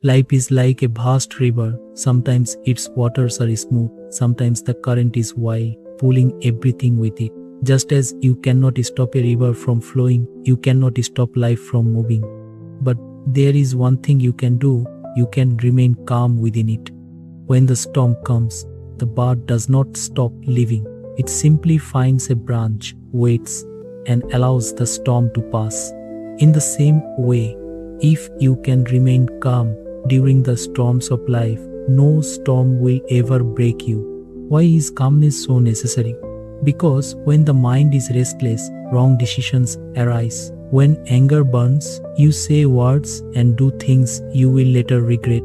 Life is like a vast river. Sometimes its waters are smooth, sometimes the current is wild, pulling everything with it. Just as you cannot stop a river from flowing, you cannot stop life from moving. But there is one thing you can do: you can remain calm within it. When the storm comes, the bird does not stop living. It simply finds a branch, waits, and allows the storm to pass. In the same way, if you can remain calm during the storms of life, no storm will ever break you. Why is calmness so necessary? Because when the mind is restless, wrong decisions arise. When anger burns, you say words and do things you will later regret.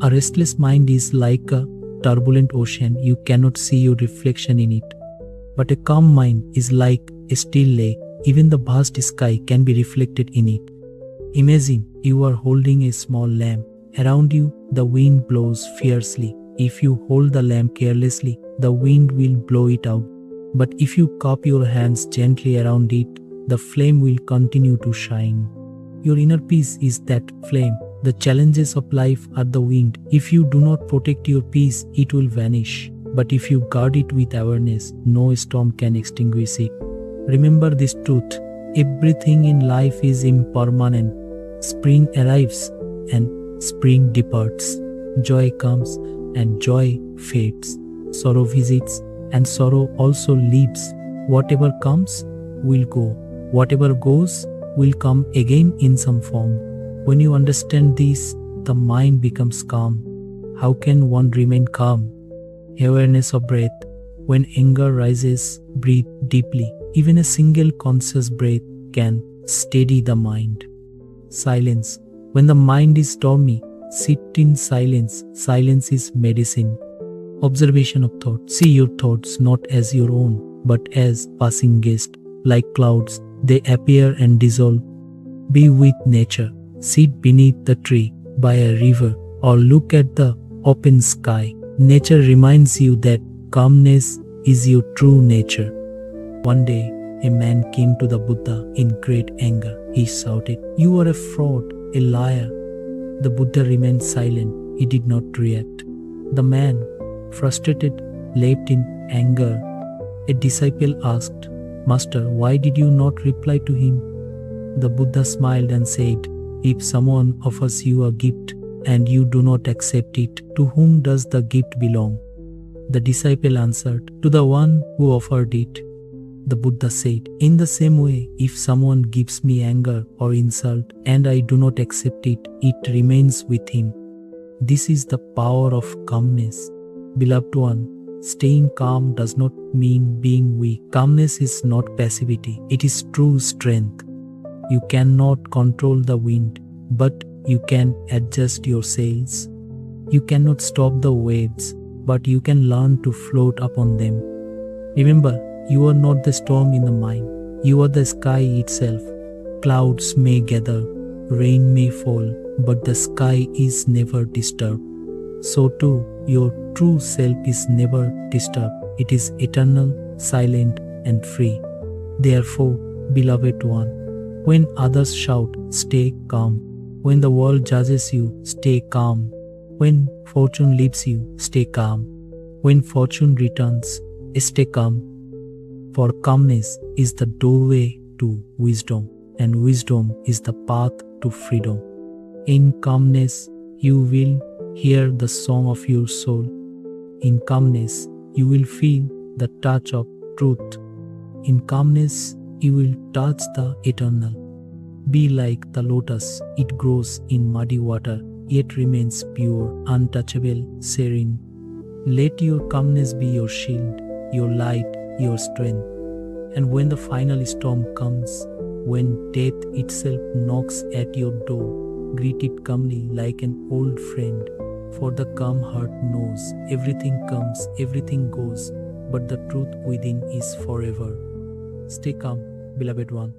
A restless mind is like a turbulent ocean. You cannot see your reflection in it. But a calm mind is like a still lake. Even the vast sky can be reflected in it. Imagine you are holding a small lamp. Around you, the wind blows fiercely. If you hold the lamp carelessly, the wind will blow it out. But if you cup your hands gently around it, the flame will continue to shine. Your inner peace is that flame. The challenges of life are the wind. If you do not protect your peace, it will vanish. But if you guard it with awareness, no storm can extinguish it. Remember this truth: everything in life is impermanent. Spring arrives and spring departs. Joy comes and joy fades. Sorrow visits and sorrow also leaves. Whatever comes will go. Whatever goes will come again in some form. When you understand this, the mind becomes calm. How can one remain calm? Awareness of breath. When anger rises, breathe deeply. Even a single conscious breath can steady the mind. Silence. When the mind is stormy, sit in silence. Silence is medicine. Observation of thought. See your thoughts not as your own, but as passing guests. Like clouds, they appear and dissolve. Be with nature. Sit beneath the tree, by a river, or look at the open sky. Nature reminds you that calmness is your true nature. One day, a man came to the Buddha in great anger. He shouted, "You are a fraud, a liar." The Buddha remained silent. He did not react. The man, frustrated, leapt in anger. A disciple asked, "Master, why did you not reply to him?" The Buddha smiled and said, "If someone offers you a gift and you do not accept it, to whom does the gift belong?" The disciple answered, "To the one who offered it." The Buddha said, "In the same way, if someone gives me anger or insult and I do not accept it, it remains with him." This is the power of calmness. Beloved one, staying calm does not mean being weak. Calmness is not passivity, it is true strength. You cannot control the wind, but you can adjust your sails. You cannot stop the waves, but you can learn to float upon them. Remember, you are not the storm in the mind. You are the sky itself. Clouds may gather, rain may fall, but the sky is never disturbed. So too, your true self is never disturbed. It is eternal, silent, and free. Therefore, beloved one, when others shout, stay calm. When the world judges you, stay calm. When fortune leaves you, stay calm. When fortune returns, stay calm. For calmness is the doorway to wisdom, and wisdom is the path to freedom. In calmness, you will hear the song of your soul. In calmness, you will feel the touch of truth. In calmness, you will touch the eternal. Be like the lotus, it grows in muddy water, yet remains pure, untouchable, serene. Let your calmness be your shield, your light, your strength. And when the final storm comes, when death itself knocks at your door, greet it calmly like an old friend. For the calm heart knows everything comes, everything goes, but the truth within is forever. Stay calm, beloved one.